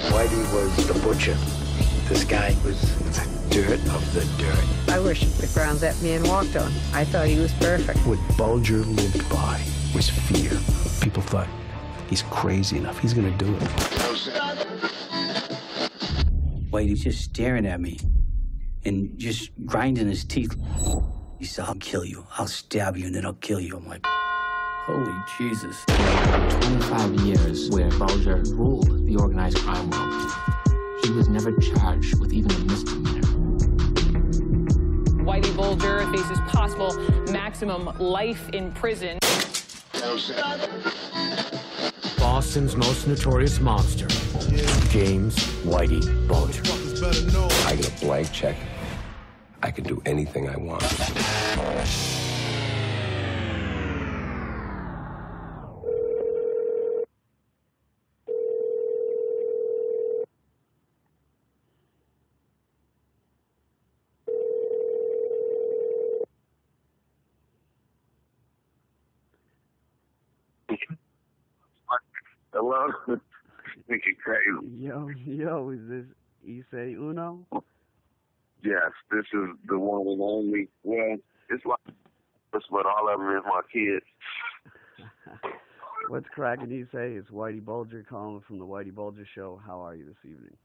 Whitey was the butcher. This guy was the dirt of the dirt. I worshipped the ground that man walked on. I thought he was perfect. What Bulger lived by was fear. People thought, he's crazy enough, he's gonna do it. Whitey's just staring at me and just grinding his teeth. He said, I'll kill you. I'll stab you and then I'll kill you. I'm like, holy Jesus. 25 years where Bulger ruled the organized crime world. He was never charged with even a misdemeanor. Whitey Bulger faces possible maximum life in prison. Boston's most notorious mobster, James Whitey Bulger. I get a blank check. I can do anything I want. Hello? Think you're crazy. Yo, is this Ecay Uno? Yes, this is the one and only. Well, it's like this, but all of them is my kids. What's cracking, Ecay? It's Whitey Bulger calling from the Whitey Bulger Show. How are you this evening?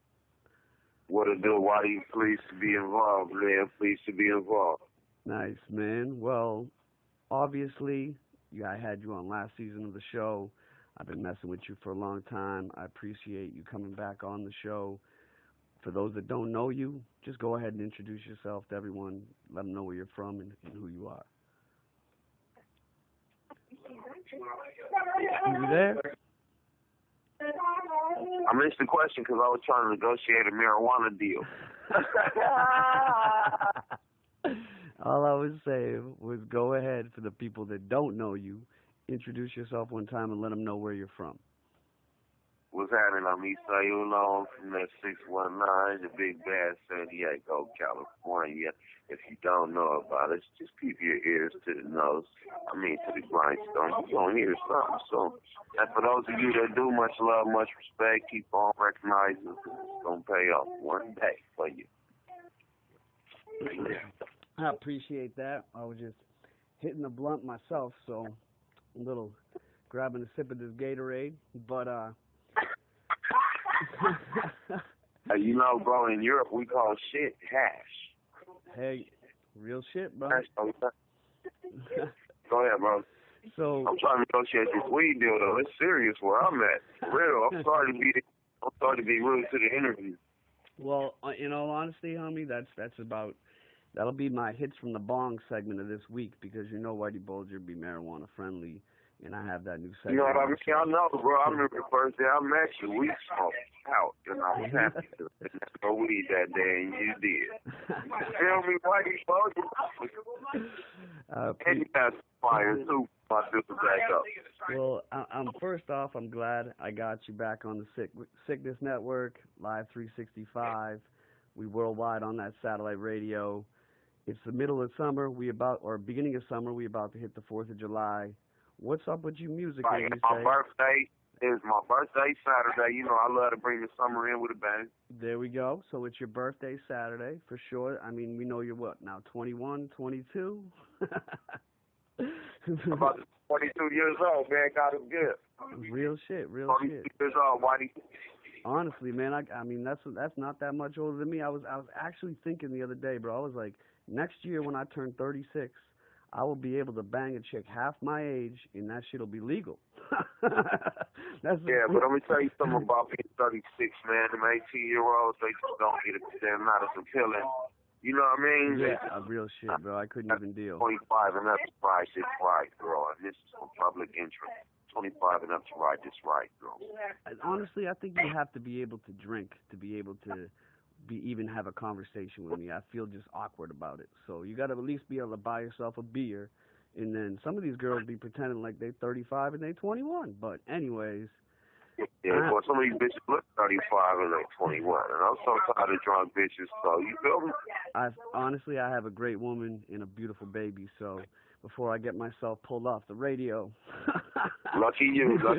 What to do? Why you pleased to be involved, man? Pleased to be involved. Nice, man. Well, obviously, I had you on last season of the show. I've been messing with you for a long time. I appreciate you coming back on the show. For those that don't know you, just go ahead and introduce yourself to everyone. Let them know where you're from and who you are. You there? I missed the question because I was trying to negotiate a marijuana deal. All I was saying was go ahead, for the people that don't know you, introduce yourself one time and let them know where you're from. What's happening? I'm Ecay Uno from that 619, the Big Bad San Diego, California. If you don't know about us, just keep your ears to the nose. I mean, to the grindstone. You're going to hear something. So, and for those of you that do, much love, much respect, keep on recognizing us. It's going to pay off one day for you. I appreciate that. I was just hitting the blunt myself, so a little grabbing a sip of this Gatorade, but you know, bro, in Europe we call shit hash. Hey, real shit, bro. Go ahead, bro. So I'm trying to negotiate this weed deal, though. It's serious where I'm at. For real. I'm sorry to be rude to the interview. Well, in all honesty, homie, that'll be my hits from the bong segment of this week, because you know Whitey Bulger be marijuana friendly, and I have that new segment. You know what I mean? I know, bro. I remember the first day I met you, we smoked out, and I was happy to go weed that day, and you did. Feel me, Whitey Bulger? And you got fire too. My sister back up. Well, I'm first off, I'm glad I got you back on the Sickness Network, Live 365. We worldwide on that satellite radio. It's the middle of summer. Beginning of summer. We about to hit the 4th of July. What's up with you musically? Right. My birthday is Saturday. You know, I love to bring the summer in with a bang. There we go. So it's your birthday Saturday for sure. I mean, we know you're what now? 21, 22. I'm about 22 years old, man. Got him good. Real shit. 22 years old, Whitey. Honestly, man, I mean that's not that much older than me. I was actually thinking the other day, bro. I was like, next year when I turn 36, I will be able to bang a chick half my age, and that shit'll be legal. But I'm gonna tell you something about being 36, man. Them 18-year-olds, they just don't get it. They're not as appealing. You know what I mean? Yeah, real shit, bro. I couldn't even deal. 25 and up to ride this right, girl. And this is for public interest. 25 and up to ride this right, girl. Honestly, I think you have to be able to drink to be able to even have a conversation with me. I feel just awkward about it. So you got to at least be able to buy yourself a beer. And then some of these girls be pretending like they're 35 and they're 21. But anyways. Yeah, well, some of these bitches look 35 and they're 21. And I'm so tired of drunk bitches, so you feel me? Honestly, I have a great woman and a beautiful baby, so before I get myself pulled off the radio. Lucky you, bro.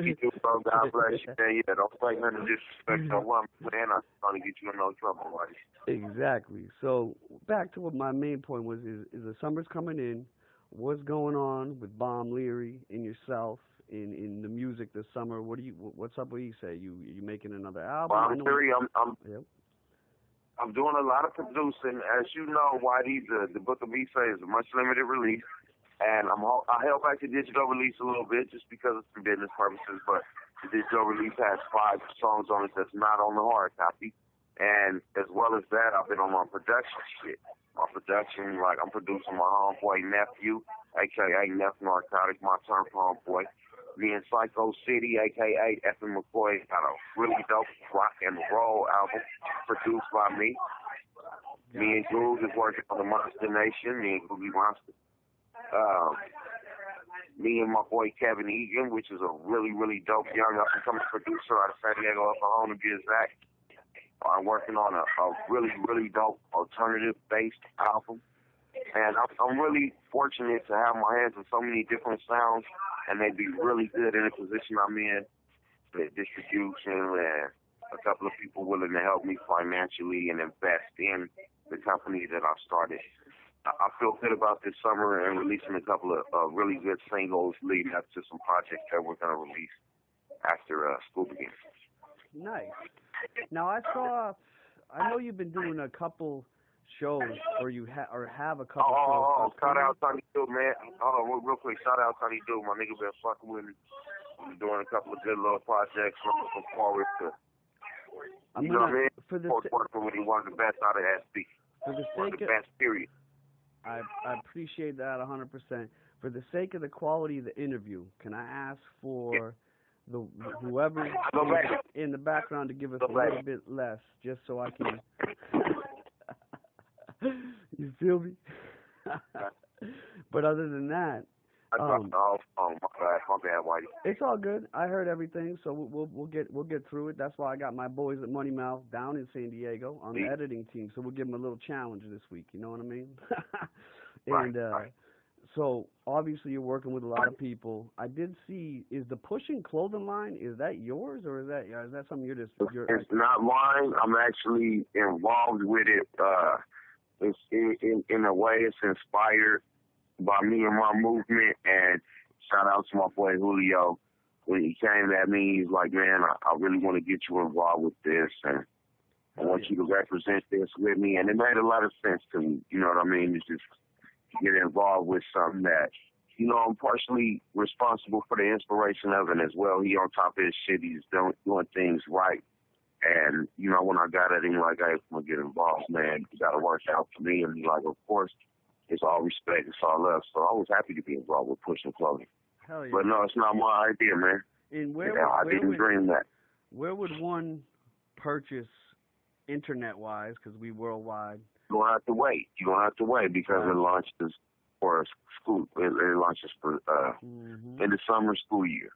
God bless you, man. Yeah, don't say nothing disrespect your woman, man. I'm trying to get you in no trouble, buddy. Exactly. So back to what my main point was: is the summer's coming in. What's going on with Bomb Leary and yourself in the music this summer? What's up with Ecay? You making another album? Bomb Leary, Yep. I'm doing a lot of producing. As you know, Whitey, the Book of Ecay is a much limited release. And I held back the digital release a little bit just because of some business purposes, but the digital release has 5 songs on it that's not on the hard copy. And as well as that, I've been on my production shit. My production, like I'm producing my homeboy nephew, a.k.a. Neff Narcotic, my turn for homeboy. Me and Psycho City, a.k.a. F.M. McCoy, got a really dope rock and roll album produced by me. Me and Groove is working on the Monster Nation, me and Groovy Monster. Me and my boy Kevin Egan, which is a really, really dope young up-and-coming producer out of San Diego, Oklahoma, to be exact. I'm working on a really, really dope alternative-based album. And I'm really fortunate to have my hands in so many different sounds, and they'd be really good in the position I'm in, with distribution and a couple of people willing to help me financially and invest in the company that I started. I feel good about this summer and releasing a couple of really good singles leading up to some projects that we're going to release after school begins. Nice. Now I know you've been doing a couple shows, or have a couple shows. Shout out Tony Dude, man. Hold on, real quick. Shout out Tony Dude. My nigga been fucking with me. We're doing a couple of good little projects. Looking forward to, you know what I mean? Working with one of the best out of SB. For the one of the best, period. I appreciate that 100%. For the sake of the quality of the interview, can I ask for whoever in the background to give us a little bit less, just so I can... You feel me? But other than that... my bad, Whitey. It's all good. I heard everything, so we'll get through it. That's why I got my boys at Money Mouth down in San Diego on the editing team. So we'll give them a little challenge this week. You know what I mean? And right. So obviously you're working with a lot of people. I did see, is the Pushing clothing line, is that yours, or is that something you're just? It's not mine. I'm actually involved with it. It's in a way, it's inspired by me and my movement, and shout out to my boy Julio. When he came at me, he's like, man, I really want to get you involved with this, and I want you to represent this with me. And it made a lot of sense to me, you know what I mean? It's just get involved with something that, you know, I'm partially responsible for the inspiration of it as well. He on top of his shit, he's doing things right. And, you know, when I got at him, like, hey, I'm going to get involved, man, you got to work out for me. And he's like, of course. It's all respect, it's all love. So I was happy to be involved with Pushing Clothing. Hell yeah. But no, it's not my idea, man. And I didn't dream that. Where would one purchase internet-wise, because we worldwide? You don't have to wait. You don't have to wait because it launches for school. It launches for in the summer school year.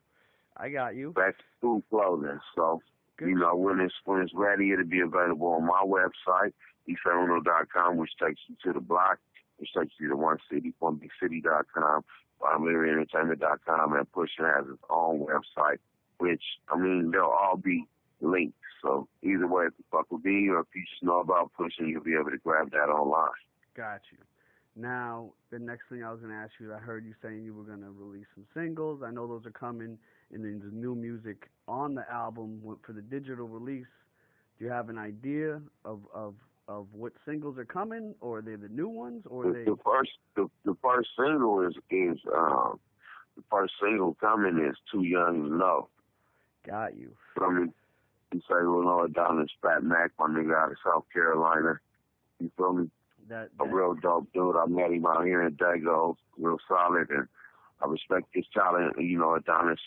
I got you. Back to school clothing. So, good. You know, when it's ready, it'll be available on my website, EcayUno.com, which takes you to the block. Which takes you to one city, onebigcity.com, BombLearyEntertainment.com, and Pushing has its own website, which, I mean, they'll all be linked. So either way, if you fuck with me or if you just know about Pushing, you'll be able to grab that online. Got you. Now, the next thing I was going to ask you, I heard you saying you were going to release some singles. I know those are coming, and then there's new music on the album for the digital release. Do you have an idea of what singles are coming, or are they the new ones, or the first single is the first single coming is Too Young to Know. Got you. From you say, well, no, down in Spat Mac, my nigga out of South Carolina. You feel me? A real dope dude. I met him out here in Dago, real solid, and I respect his talent. You know, Adonis.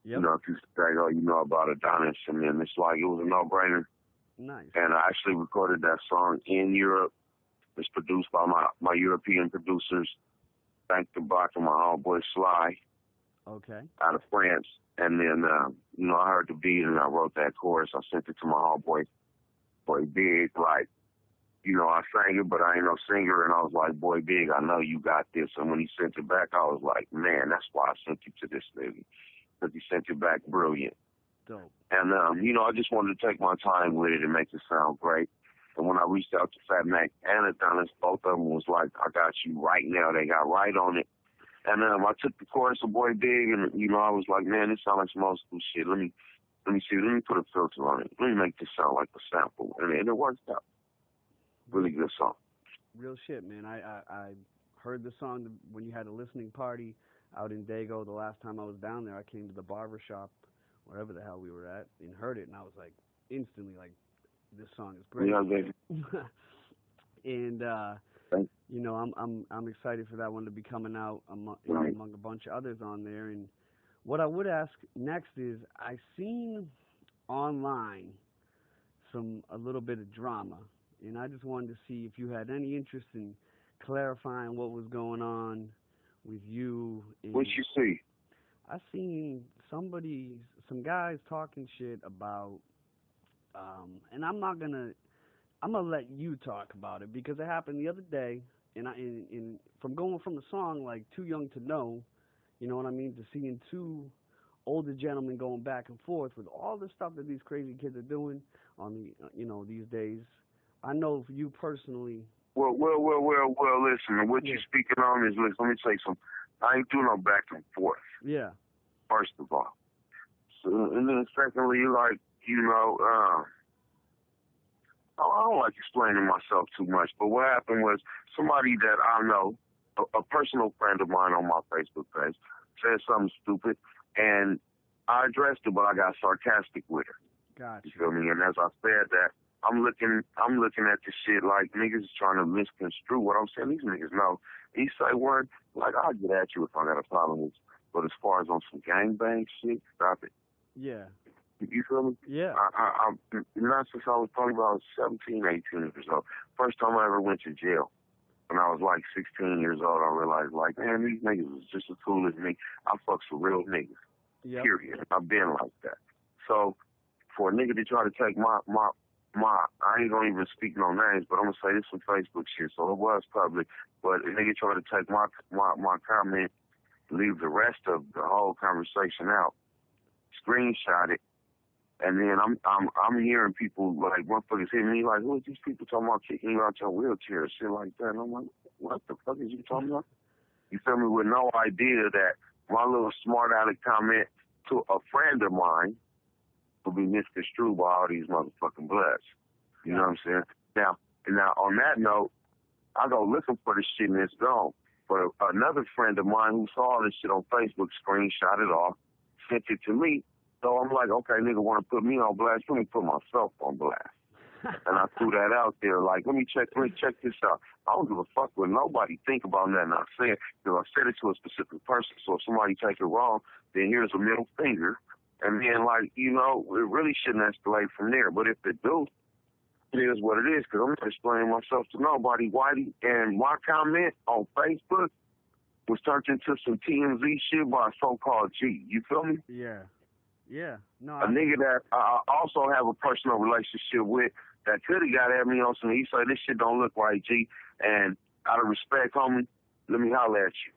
Yep. You know, if you Dago, you know about Adonis, and then it's like it was a no-brainer. Nice. And I actually recorded that song in Europe. It's produced by my European producers, Frank the Bach and my homeboy Sly. Okay. Out of France. And then, you know, I heard the beat and I wrote that chorus. I sent it to my homeboy Big, like, you know, I sang it, but I ain't no singer. And I was like, boy, Big, I know you got this. And when he sent it back, I was like, man, that's why I sent you to this nigga. Because he sent it back brilliant. Dope. And, you know, I just wanted to take my time with it and make it sound great. And when I reached out to Fat Mac and Adonis, both of them was like, I got you right now. They got right on it. And I took the chorus of Boy Big, and, you know, I was like, man, this sounds like some old school shit. Let me see. Let me put a filter on it. Let me make this sound like a sample. And it worked out. Really good song. Real shit, man. I heard the song when you had a listening party out in Dago. The last time I was down there, I came to the barber shop, wherever the hell we were at, and heard it, and I was like, instantly, like, this song is great. Yeah, baby. And you know, I'm excited for that one to be coming out among a bunch of others on there. And what I would ask next is, I seen online a little bit of drama, and I just wanted to see if you had any interest in clarifying what was going on with you. What you see? I seen some guys talking shit about, and I'm gonna let you talk about it because it happened the other day, and from going from the song like Too Young to Know, you know what I mean, to seeing two older gentlemen going back and forth with all the stuff that these crazy kids are doing on the, you know, these days. I know for you personally. Well, listen, what you're speaking on is, listen, let me tell you something. I ain't doing no back and forth. Yeah. First of all. So, and then secondly, like, you know, I don't like explaining myself too much, but what happened was somebody that I know, a personal friend of mine on my Facebook page, said something stupid, and I addressed it, but I got sarcastic with her. Gotcha. You feel me? And as I said that, I'm looking at this shit like niggas is trying to misconstrue what I'm saying. These niggas know. He say word, like, I'll get at you if I got a problem with you. But as far as on some gangbang shit, stop it. Yeah. You feel me? Yeah. I'm not since I was probably about 17, 18 years old. First time I ever went to jail. When I was like 16 years old, I realized, like, man, these niggas is just as cool as me. I fucks with real niggas. Yep. Period. I've been like that. So for a nigga to try to take my I ain't gonna even speak no names, but I'm gonna say this some Facebook shit, so it was public. But a nigga tried to take my comment, leave the rest of the whole conversation out, screenshot it, and then I'm hearing people like motherfuckers hitting me like, who are these people talking about kicking you out your wheelchair, shit like that? And I'm like, what the fuck is you talking about? You feel me? With no idea that my little smart aleck comment to a friend of mine will be misconstrued by all these motherfucking bloods. You know what I'm saying? Now on that note, I go looking for this shit and it's gone. But another friend of mine who saw this shit on Facebook screenshot it off, sent it to me. So I'm like, okay, nigga want to put me on blast, let me put myself on blast. And I threw that out there, like, let me check this out. I don't give a fuck what nobody think about nothing I said, because I said it to a specific person. So if somebody take it wrong, then here's a middle finger. And then, like, you know, it really shouldn't escalate from there. But if it do, it is what it is, because I'm not explaining myself to nobody, Whitey. And my comment on Facebook was turned into some TMZ shit by a so-called G. You feel me? Yeah. Yeah. No. A nigga that I also have a personal relationship with that could have got at me on some, he said, this shit don't look right, G. And out of respect, homie, let me holler at you.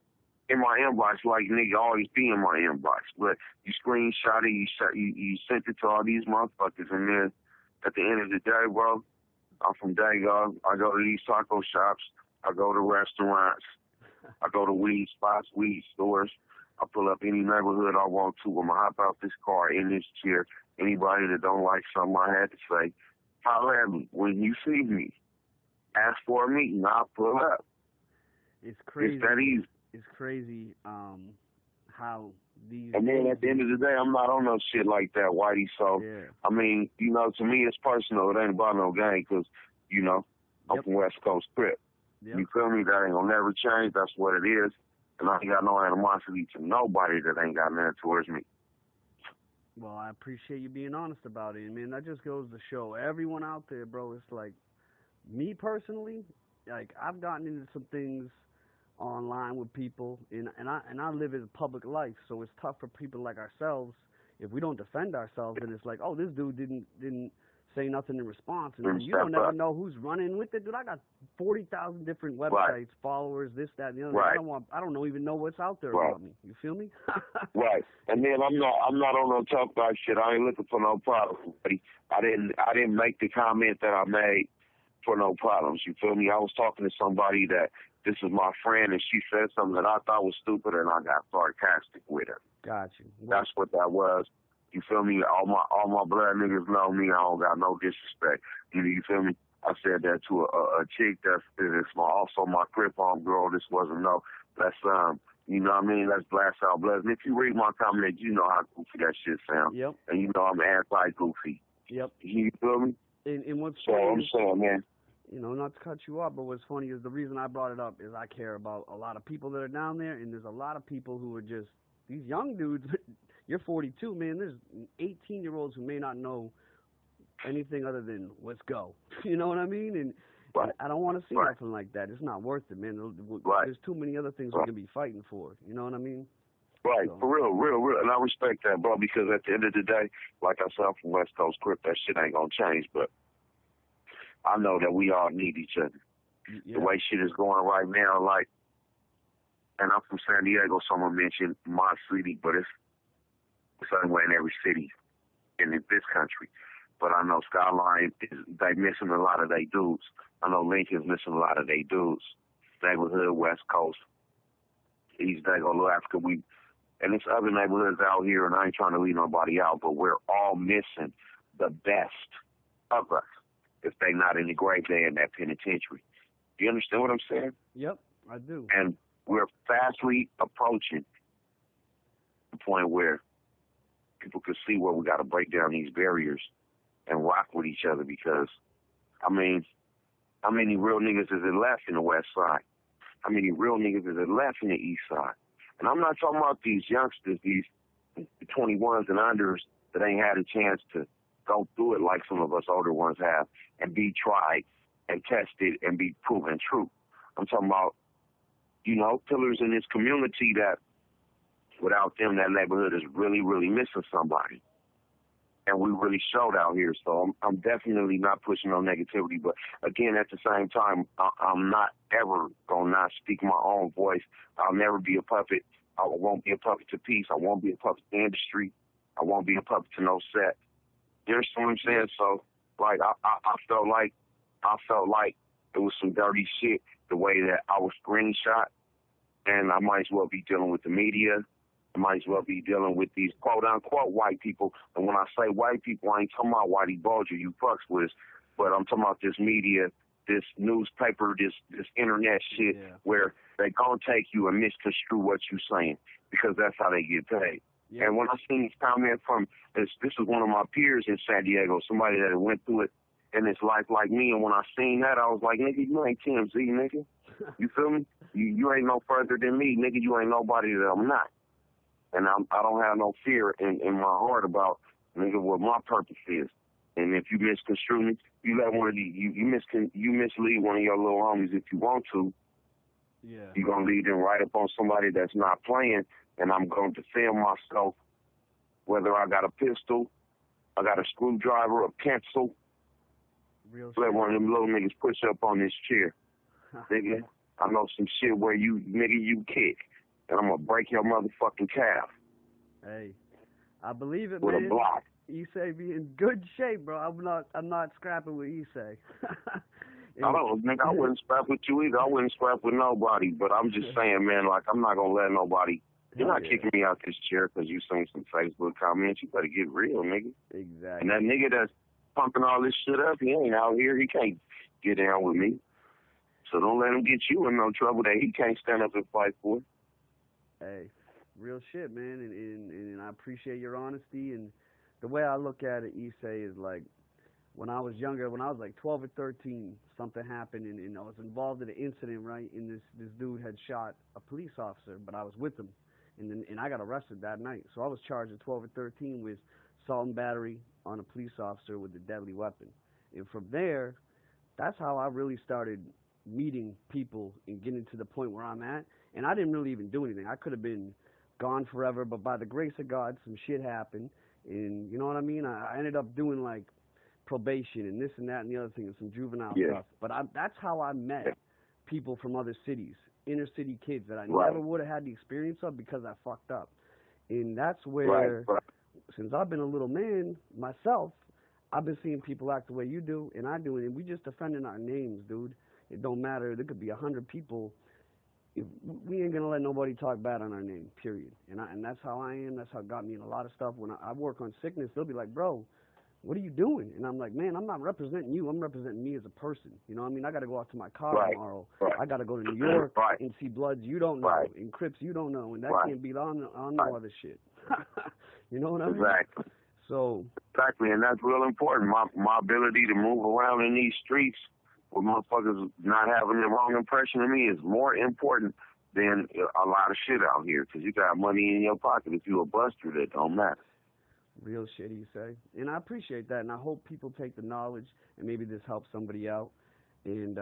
In my inbox, like, nigga, always be in my inbox. But you screenshot it, you sent it to all these motherfuckers, and then at the end of the day, bro, I'm from Dago. I go to these taco shops. I go to restaurants. I go to weed spots, weed stores. I pull up any neighborhood I want to. I'm going to hop out this car, in this chair. Anybody that don't like something I had to say, holler at me. When you see me, ask for a meeting. I'll pull up. It's crazy. It's that easy. It's crazy how these... And then at the end of the day, I'm not on no shit like that, Whitey. So, yeah. I mean, you know, to me, it's personal. It ain't about no game because, you know, I'm from West Coast Crip. Yep. You feel me? That ain't going to never change. That's what it is. And I ain't got no animosity to nobody that ain't got nothing towards me. Well, I appreciate you being honest about it. I mean, that just goes to show everyone out there, bro. It's like, me personally, like, I've gotten into some things online with people, and I live in public life, so it's tough for people like ourselves. If we don't defend ourselves, then it's like, oh, this dude didn't say nothing in response, and then you don't never know who's running with it, dude. I got 40,000 different websites, followers, this, that, and the other. Right. I don't even know what's out there about me. You feel me? Right. And then I'm not on no tough guy shit. I ain't looking for no problems, buddy. I didn't make the comment that I made for no problems. You feel me? I was talking to somebody that this is my friend, and she said something that I thought was stupid, and I got sarcastic with her. Got you. That's what that was. You feel me? All my blood niggas know me. I don't got no disrespect. You feel me? I said that to a chick that's also my crip home girl. This wasn't that's you know what I mean? Let's blast out blood. And if you read my comment, you know how goofy that shit sounds. Yep. And you know I'm anti-goofy. Yep. You feel me? And what's so funny I'm saying, man. You know, not to cut you off, but what's funny is the reason I brought it up is I care about a lot of people that are down there, and there's a lot of people who are just these young dudes. You're 42, man. There's 18-year-olds who may not know anything other than let's go. You know what I mean? And I don't want to see nothing like that. It's not worth it, man. There's too many other things we can be fighting for. You know what I mean? Right, so. For real. And I respect that, bro, because at the end of the day, like I said, I'm from West Coast Crip, that shit ain't going to change. But I know that we all need each other. Yeah. The way shit is going right now, like, and I'm from San Diego, someone mentioned my city, but it's the same way in every city in this country. But I know Skyline, they missing a lot of their dudes. I know Lincoln's missing a lot of their dudes. Neighborhood, West Coast, East Dago, Africa, and there's other neighborhoods out here, and I ain't trying to leave nobody out, but we're all missing the best of us if they not in the grave there in that penitentiary. Do you understand what I'm saying? Yep, I do. And we're fastly approaching the point where people can see where we got to break down these barriers and rock with each other because, I mean, how many real niggas is it left in the West Side? How many real niggas is it left in the East Side? And I'm not talking about these youngsters, these 21s and unders that ain't had a chance to go through it like some of us older ones have and be tried and tested and be proven true. I'm talking about, you know, pillars in this community that without them, that neighborhood is really, really missing somebody. And we really showed out here. So I'm definitely not pushing no negativity. But, again, at the same time, I'm not ever going to not speak my own voice. I'll never be a puppet. I won't be a puppet to peace. I won't be a puppet to industry. I won't be a puppet to no set. You understand what I'm saying? So, like, I felt like it was some dirty shit the way that I was screenshot. And I might as well be dealing with the media. I might as well be dealing with these quote-unquote white people. And when I say white people, I ain't talking about Whitey Bulger you fucks with, but I'm talking about this media, this newspaper, this internet shit where they gonna take you and misconstrue what you saying because that's how they get paid. Yeah. And when I seen this comment from, this is one of my peers in San Diego, somebody that went through it in his life like me, and when I seen that, I was like, nigga, you ain't TMZ, nigga. You feel me? You ain't no further than me, nigga. You ain't nobody that I'm not. And I don't have no fear in my heart about, nigga, what my purpose is. And if you misconstrue me, you let one of these, you mislead one of your little homies if you want to. Yeah. You're going to lead them right up on somebody that's not playing, and I'm going to defend myself, whether I got a pistol, I got a screwdriver, a pencil. Let one of them little niggas push up on this chair. Nigga, I know some shit where you kick. And I'm going to break your motherfucking calf. Hey, I believe it, with man. With a block. Ecay be in good shape, bro. I'm not scrapping with Ecay. Nigga, I wouldn't scrap with you either. I wouldn't scrap with nobody. But I'm just saying, man, like, I'm not going to let nobody. You're not kicking me out this chair because you seen some Facebook comments. You better get real, nigga. Exactly. And that nigga that's pumping all this shit up, he ain't out here. He can't get down with me. So don't let him get you in no trouble that he can't stand up and fight for. Hey, real shit, man, and I appreciate your honesty. And the way I look at it, Ecay, is like when I was younger, when I was like 12 or 13, something happened, and I was involved in an incident, right? And this dude had shot a police officer, but I was with him, and I got arrested that night. So I was charged at 12 or 13 with assault and battery on a police officer with a deadly weapon. And from there, that's how I really started meeting people and getting to the point where I'm at. And I didn't really even do anything. I could have been gone forever, but by the grace of God, some shit happened. And you know what I mean? I ended up doing like probation and this and that and the other thing and some juvenile Yeah. stuff. But that's how I met people from other cities, inner city kids that I Right. never would have had the experience of because I fucked up. And that's where, Right. since I've been a little man myself, I've been seeing people act the way you do and I do, and we just defending our names, dude. It don't matter. There could be 100 people. We ain't gonna let nobody talk bad on our name, period. And that's how I am. That's how it got me in a lot of stuff. When I work on sickness, they'll be like, bro, what are you doing? And I'm like, man, I'm not representing you. I'm representing me as a person. You know what I mean? I got to go out to my car tomorrow. Right. I got to go to New York Right. and see Bloods you don't know Right. and Crips you don't know. And that Right. can't be on no Right. other shit. You know what I mean? Exactly. So. Exactly, and that's real important. My ability to move around in these streets with motherfuckers not having the wrong impression of me is more important than a lot of shit out here, because you got money in your pocket. If you a buster, that don't matter. Real shit, you say. And I appreciate that, and I hope people take the knowledge, and maybe this helps somebody out. And,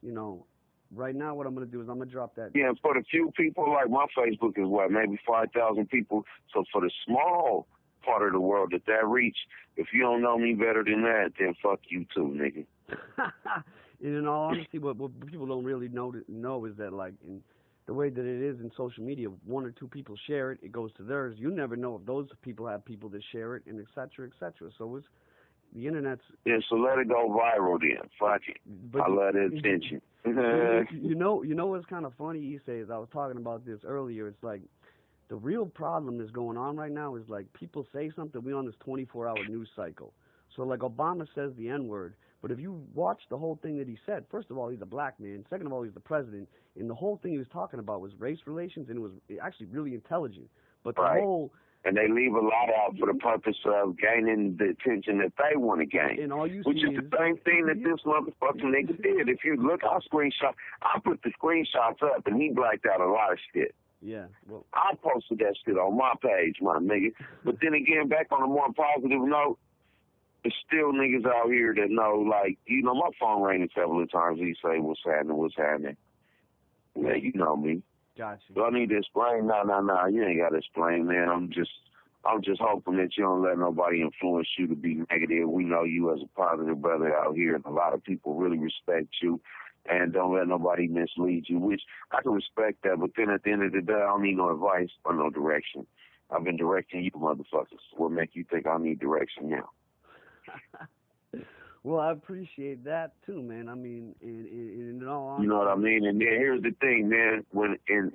you know, right now what I'm going to do is I'm going to drop that. Yeah, for the few people, like my Facebook is what, maybe 5,000 people. So for the small part of the world that reach, if you don't know me better than that, then fuck you too, nigga. And in all honesty, what people don't really know is that, like, in the way that it is in social media, one or two people share it, it goes to theirs. You never know if those people have people that share it, and et cetera, et cetera. So it's the internet's. Yeah, so let it go viral then. Fuck it. But I love the attention. you know what's kind of funny, Ecay, is I was talking about this earlier. It's like the real problem that's going on right now is like people say something, we on this 24-hour news cycle. So like Obama says the N-word, but if you watch the whole thing that he said, first of all, he's a black man. Second of all, he's the president. And the whole thing he was talking about was race relations, and it was actually really intelligent. But the whole... And they leave a lot out for the purpose of gaining the attention that they want to gain. And all you which see is the same thing that this motherfucking nigga did. If you look, I put the screenshots up, and he blacked out a lot of shit. Yeah. Well, I posted that shit on my page, my nigga. But then again, back on a more positive note, there's still niggas out here that know, like, you know, my phone rang several times. He say, what's happening? Man, you know me. Gotcha. Do I need to explain? No, you ain't got to explain, man. I'm just hoping that you don't let nobody influence you to be negative. We know you as a positive brother out here, and a lot of people really respect you. And don't let nobody mislead you, which I can respect that. But then at the end of the day, I don't need no advice or no direction. I've been directing you motherfuckers. What make you think I need direction now? Well, I appreciate that too, man. I mean, in all honesty, you know what I mean? And then here's the thing, man. When in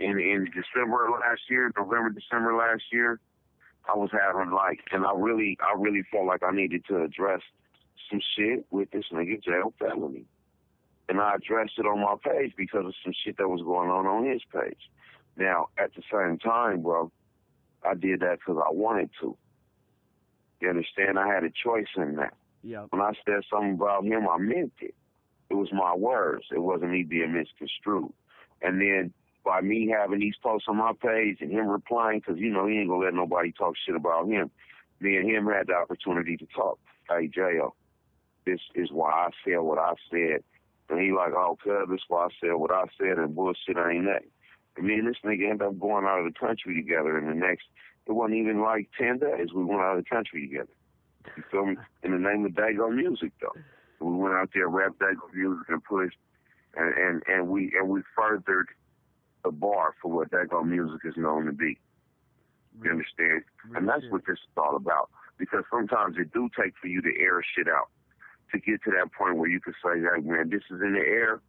December last year, December last year, I was having and I really felt like I needed to address some shit with this nigga jail felony. And I addressed it on my page because of some shit that was going on his page. Now, at the same time, bro, I did that because I wanted to. You understand? I had a choice in that. Yeah. When I said something about him, I meant it. It was my words. It wasn't me being misconstrued. And then by me having these posts on my page and him replying, because, you know, he ain't going to let nobody talk shit about him, me and him had the opportunity to talk. Hey, J.O., this is why I said what I said. And he like, oh, cuz, this is why I said what I said, and bullshit ain't that. And me and this nigga ended up going out of the country together, and it wasn't even like 10 days. We went out of the country together. You feel me? In the name of Dago Music, though. We went out there, rapped Dago Music, and pushed, and we furthered the bar for what Dago Music is known to be. You understand? And that's what this is all about. Because sometimes it do take for you to air shit out to get to that point where you can say, hey, man, this is in the air,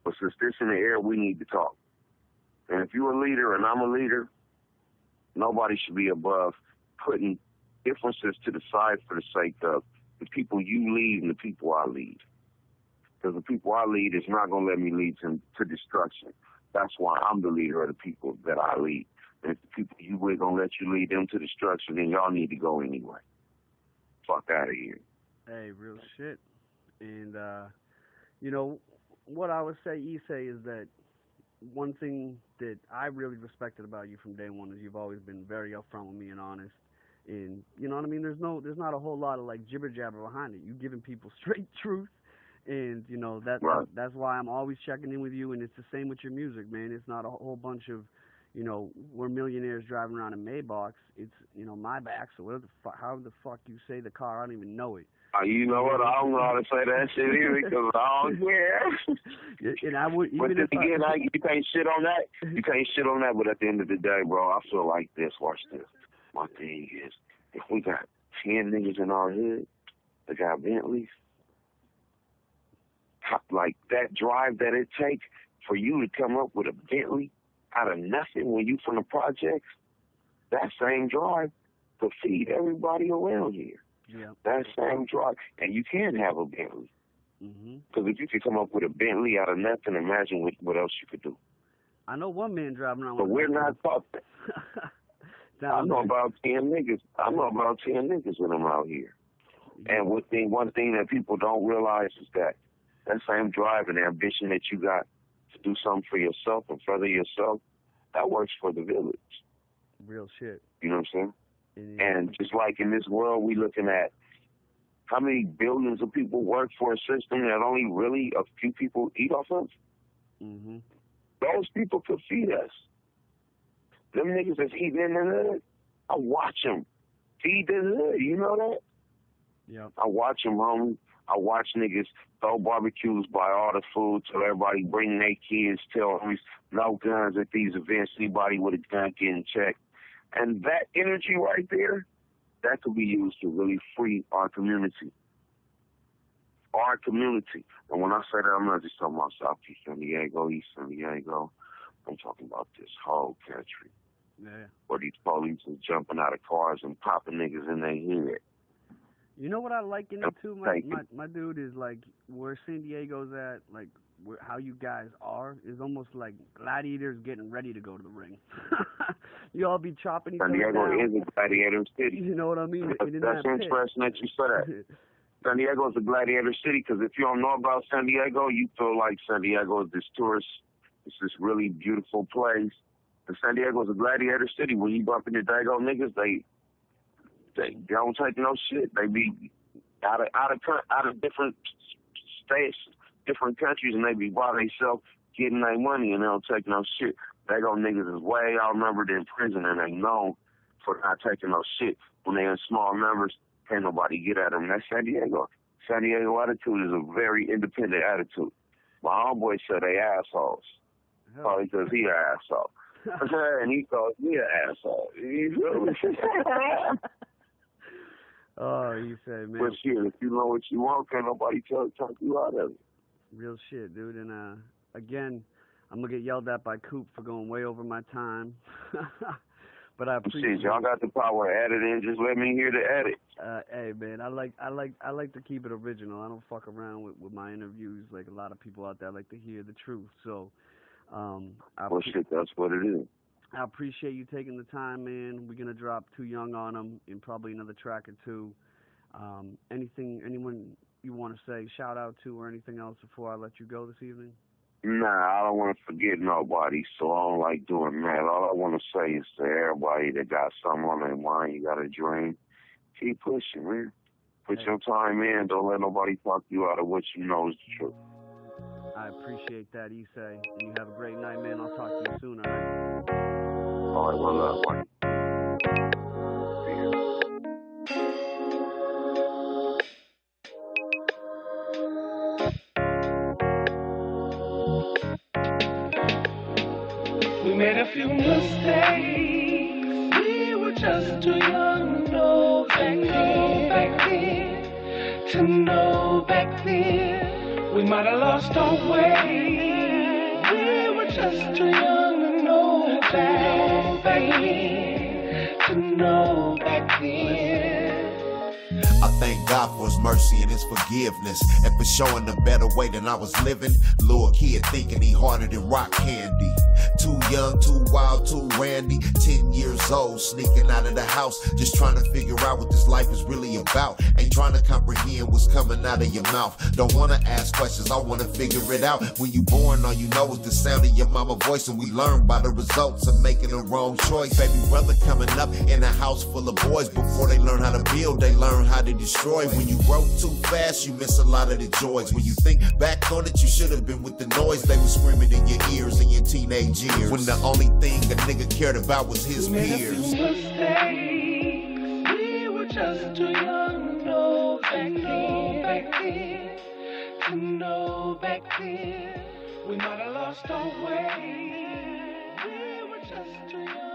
but since this in the air, we need to talk. And if you're a leader and I'm a leader, nobody should be above putting differences to the side for the sake of the people you lead and the people I lead. Because the people I lead is not going to let me lead to destruction. That's why I'm the leader of the people that I lead. And if the people you with going to let you lead them to destruction, then y'all need to go anyway. Fuck out of here. Hey, real shit. And, you know, what I would say, Ecay, is that one thing that I really respected about you from day one is you've always been very upfront with me and honest. And, you know what I mean? There's not a whole lot of, like, jibber-jabber behind it. You're giving people straight truth. And, you know, that's why I'm always checking in with you. And it's the same with your music, man. It's not a whole bunch of, you know, we're millionaires driving around in Maybachs. It's, you know, my back. So how the fuck you say the car? I don't even know it. You know what? I don't know how to say that shit either because I don't care. And I would, but then again, you can't shit on that. You can't shit on that. But at the end of the day, bro, I feel like this. Watch this. My thing is, if we got 10 niggas in our hood that got Bentleys, like that drive that it takes for you to come up with a Bentley out of nothing when you from the projects, that same drive could feed everybody around here. Yeah. That same drive. And you can have a Bentley. Because if you could come up with a Bentley out of nothing, imagine what else you could do. I know one man driving around. But we're not taught that. I know about 10 niggas. I know about 10 niggas when I'm out here. Yeah. And one thing that people don't realize is that same drive and ambition that you got to do something for yourself and further yourself, that works for the village. Real shit. You know what I'm saying? And just like in this world, we looking at how many billions of people work for a system that only really a few people eat off of. Those people could feed us. Them niggas that's eating in the hood, I watch them feed the hood. You know that? Yeah. I watch them, homie. I watch niggas throw barbecues, buy all the food, tell everybody bring their kids, tell homies no guns at these events. Anybody with a gun getting checked. And that energy right there, that could be used to really free our community. Our community. And when I say that, I'm not just talking about Southeast San Diego, East San Diego. I'm talking about this whole country. Yeah. Where these police are jumping out of cars and popping niggas in their head. You know what I like in it too, my dude, is like where San Diego's at, like how you guys are, is almost like gladiators getting ready to go to the ring. You all be chopping each other down. San Diego is a gladiator city. You know what I mean? That's interesting that you said that. San Diego is a gladiator city because if you don't know about San Diego, you feel like San Diego is this tourist, it's this really beautiful place. And San Diego is a gladiator city. When you bump into Dago niggas, they don't take no shit. They be out of different states, different countries, and they be by themselves getting their money, and they don't take no shit. Dago niggas is way outnumbered in prison, and they known for not taking no shit. When they in small numbers, can't nobody get at them. That's San Diego. San Diego attitude is a very independent attitude. My homeboy said they assholes. Probably because he an asshole. And he thought me an asshole. You feel me? Oh, you say, man. But shit, if you know what you want, can't nobody talk you out of it. Real shit, dude. And again, I'm gonna get yelled at by Coop for going way over my time. But I appreciate. Shit, y'all got the power of editing. Just let me hear the edit. Hey, man, I like to keep it original. I don't fuck around with my interviews like a lot of people out there like to hear the truth. So, well, shit, that's what it is. I appreciate you taking the time, man. We're gonna drop Too Young on them in probably another track or two. Anyone you want to say shout out to or anything else before I let you go this evening? Nah, I don't want to forget nobody, so I don't like doing that. All I want to say is to everybody that got something on their mind, you got a dream, keep pushing, man. Put your time in. Don't let nobody talk you out of what you know is the truth. I appreciate that, Ecay. And you have a great night, man. I'll talk to you soon, all right? All right, well, love, buddy. We made a few mistakes. We were just too young to know back then. We might have lost our way. We were just too young to know back then. To know back then. I thank God for his mercy and his forgiveness, and for showing a better way than I was living. Little kid thinking he harder than rock candy. Too young, too wild, too randy. 10 years old, sneaking out of the house, just trying to figure out what this life is really about. Ain't trying to comprehend what's coming out of your mouth. Don't wanna ask questions, I wanna figure it out. When you born, all you know is the sound of your mama's voice, and we learn by the results of making the wrong choice. Baby brother coming up in a house full of boys. Before they learn how to build, they learn how to destroy. When you grow too fast, you miss a lot of the joys. When you think back on it, you should have been with the noise they were screaming in your ears in your teenage years. When the only thing a nigga cared about was his peers. We were just too young to know To know back then, we might have lost our way. We were just too young.